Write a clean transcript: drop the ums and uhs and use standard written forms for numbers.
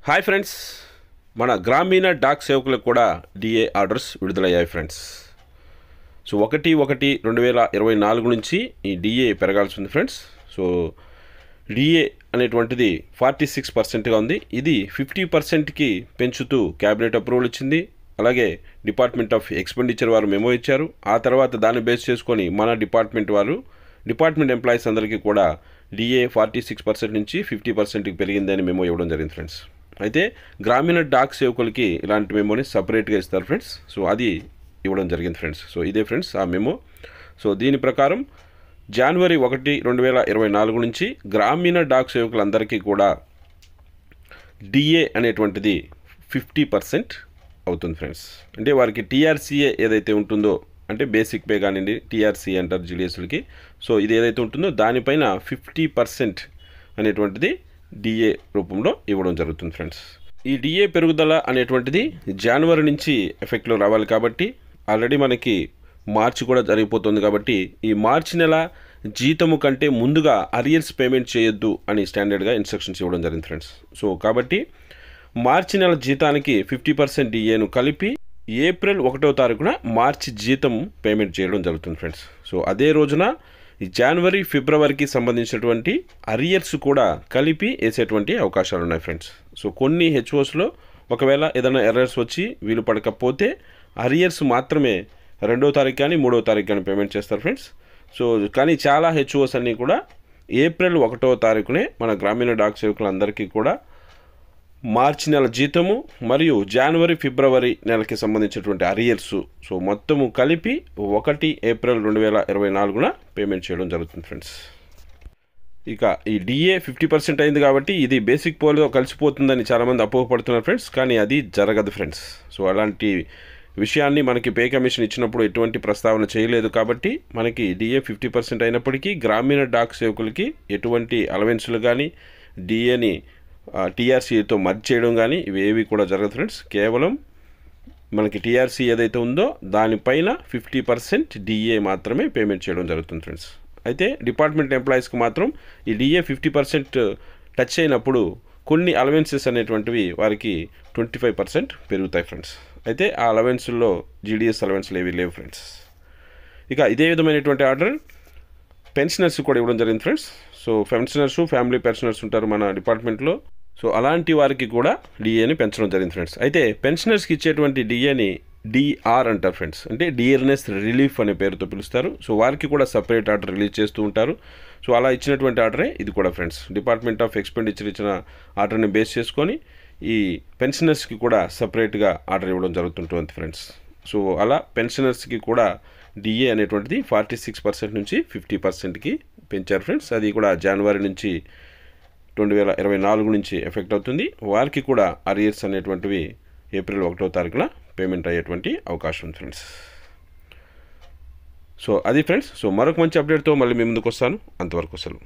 Hi friends, మన గ్రామీణ dock సేవకులకు కూడా డిఏ ఆర్డర్స్ విడుదలయ్యాయి ఫ్రెండ్స్. సో 1/1/2024 నుంచి ఈ డిఏ పెరగాల్సి ఉంది ఫ్రెండ్స్. సో డిఏ అనేటువంటిది 46%గా ఉంది. ఇది 50%కి పెంచుతూ క్యాబినెట్ అప్రూవల్ ఇచ్చింది. అలాగే డిపార్ట్మెంట్ ఆఫ్ ఎక్స్పెండిచర్ వారు మెమో ఇచ్చారు. ఆ తర్వాత దాన్ని బేస్ చేసుకొని మన డిపార్ట్మెంట్ ఎంప్లాయీస్ అందరికీ కూడా డిఏ 46% నుంచి 50%కి పెరిగిందని మెమో ఇవ్వడం జరిగింది ఫ్రెండ్స్. అయితే గ్రామీణ డాక్ సేవకులకి ఇలాంటి మెమోని సపరేట్గా ఇస్తారు ఫ్రెండ్స్. సో అది ఇవ్వడం జరిగింది ఫ్రెండ్స్. సో ఇదే ఫ్రెండ్స్ ఆ మెమో. సో దీని ప్రకారం జనవరి 1, 2024 నుంచి గ్రామీణ డాక్ సేవకులందరికీ కూడా డిఏ అనేటువంటిది 50% అవుతుంది ఫ్రెండ్స్. అంటే వారికి టీఆర్సీఏ ఏదైతే ఉంటుందో, అంటే బేసిక్ పే కానివ్వండి, టీఆర్సీ అంటారు జీడిఎస్లకి. సో ఇది ఏదైతే ఉంటుందో దానిపైన 50% అనేటువంటిది డిఏ రూపంలో ఇవ్వడం జరుగుతుంది ఫ్రెండ్స్. ఈ డిఏ పెరుగుదల అనేటువంటిది జనవరి నుంచి ఎఫెక్ట్లో రావాలి కాబట్టి ఆల్రెడీ మనకి మార్చి కూడా జరిగిపోతుంది కాబట్టి ఈ మార్చి నెల జీతము కంటే ముందుగా అరియర్స్ పేమెంట్ చేయొద్దు అని స్టాండర్డ్గా ఇన్స్ట్రక్షన్స్ ఇవ్వడం జరిగింది ఫ్రెండ్స్. సో కాబట్టి మార్చి నెల జీతానికి 50% డిఏను కలిపి ఏప్రిల్ 1వ తారీఖున మార్చి జీతం పేమెంట్ చేయడం జరుగుతుంది ఫ్రెండ్స్. సో అదే రోజున ఈ జనవరి ఫిబ్రవరికి సంబంధించినటువంటి అరియర్స్ కూడా కలిపి వేసేటువంటి అవకాశాలు ఉన్నాయి ఫ్రెండ్స్. సో కొన్ని హెచ్ఓస్లో ఒకవేళ ఏదైనా ఎర్రర్స్ వచ్చి వీలు పడకపోతే అరియర్స్ మాత్రమే 2వ తారీఖు కానీ 3వ తారీఖు కానీ పేమెంట్ చేస్తారు ఫ్రెండ్స్. సో కానీ చాలా హెచ్ఓస్ అన్నీ కూడా ఏప్రిల్ 1వ తారీఖునే మన గ్రామీణ డాక్ సేవకులందరికీ కూడా మార్చి నెల జీతము మరియు జనవరి ఫిబ్రవరి నెలకి సంబంధించినటువంటి అరియర్స్ సో మొత్తము కలిపి 1 ఏప్రిల్ 2024 పేమెంట్ చేయడం జరుగుతుంది ఫ్రెండ్స్. ఇక ఈ డిఏ 50% అయింది కాబట్టి ఇది బేసిక్ పోలో కలిసిపోతుందని చాలామంది అపోహపడుతున్నారు ఫ్రెండ్స్. కానీ అది జరగదు ఫ్రెండ్స్. సో అలాంటి విషయాన్ని మనకి పే కమిషన్ ఇచ్చినప్పుడు ఎటువంటి ప్రస్తావన చేయలేదు కాబట్టి మనకి డిఏ 50% అయినప్పటికీ గ్రామీణ డాక్ సేవకులకి ఎటువంటి అలవెన్స్లు కానీ డిఏని టీఆర్సీతో మర్జ్ చేయడం కానీ ఇవేవి కూడా జరగదు ఫ్రెండ్స్. కేవలం మనకి టీఆర్సీ ఏదైతే ఉందో దానిపైన 50% డిఏ మాత్రమే పేమెంట్ చేయడం జరుగుతుంది ఫ్రెండ్స్. అయితే డిపార్ట్మెంట్ ఎంప్లాయీస్కి మాత్రం ఈ డిఏ 50% టచ్ అయినప్పుడు కొన్ని అలవెన్సెస్ అనేటువంటివి వారికి 25% పెరుగుతాయి ఫ్రెండ్స్. అయితే ఆ అలవెన్స్లో జీడిఎస్ అలవెన్స్లు ఏవి లేవు ఫ్రెండ్స్. ఇక ఇదే విధమైనటువంటి ఆర్డర్ పెన్షనర్స్ కూడా ఇవ్వడం జరిగింది friends. So pensioners, family pensioners ఉంటారు మన డిపార్ట్మెంట్లో. సో అలాంటి వారికి కూడా డిఏని పెంచడం జరిగింది ఫ్రెండ్స్. అయితే పెన్షనర్స్కి ఇచ్చేటువంటి డిఏని డిఆర్ అంటారు ఫ్రెండ్స్. అంటే డియర్నెస్ రిలీఫ్ అనే పేరుతో పిలుస్తారు. సో వారికి కూడా సపరేట్ ఆర్డర్ రిలీజ్ చేస్తూ ఉంటారు. సో అలా ఇచ్చినటువంటి ఆర్డరే ఇది కూడా ఫ్రెండ్స్. డిపార్ట్మెంట్ ఆఫ్ ఎక్స్పెండిచర్ ఇచ్చిన ఆర్డర్ని బేస్ చేసుకొని ఈ పెన్షనర్స్కి కూడా సపరేట్గా ఆర్డర్ ఇవ్వడం జరుగుతుంటుంది ఫ్రెండ్స్. సో అలా పెన్షనర్స్కి కూడా డిఏ అనేటువంటిది 46% నుంచి 50%కి పెంచారు ఫ్రెండ్స్. అది కూడా జనవరి నుంచి 2024 నుంచి ఎఫెక్ట్ అవుతుంది. వారికి కూడా అరియర్స్ అనేటువంటివి ఏప్రిల్ 1వ తారీఖున పేమెంట్ అయ్యేటువంటి అవకాశం ఉంది ఫ్రెండ్స్. సో అది ఫ్రెండ్స్. సో మరొక మంచి అప్డేట్తో మళ్ళీ మీ ముందుకు వస్తాను. అంతవరకు సెలవు.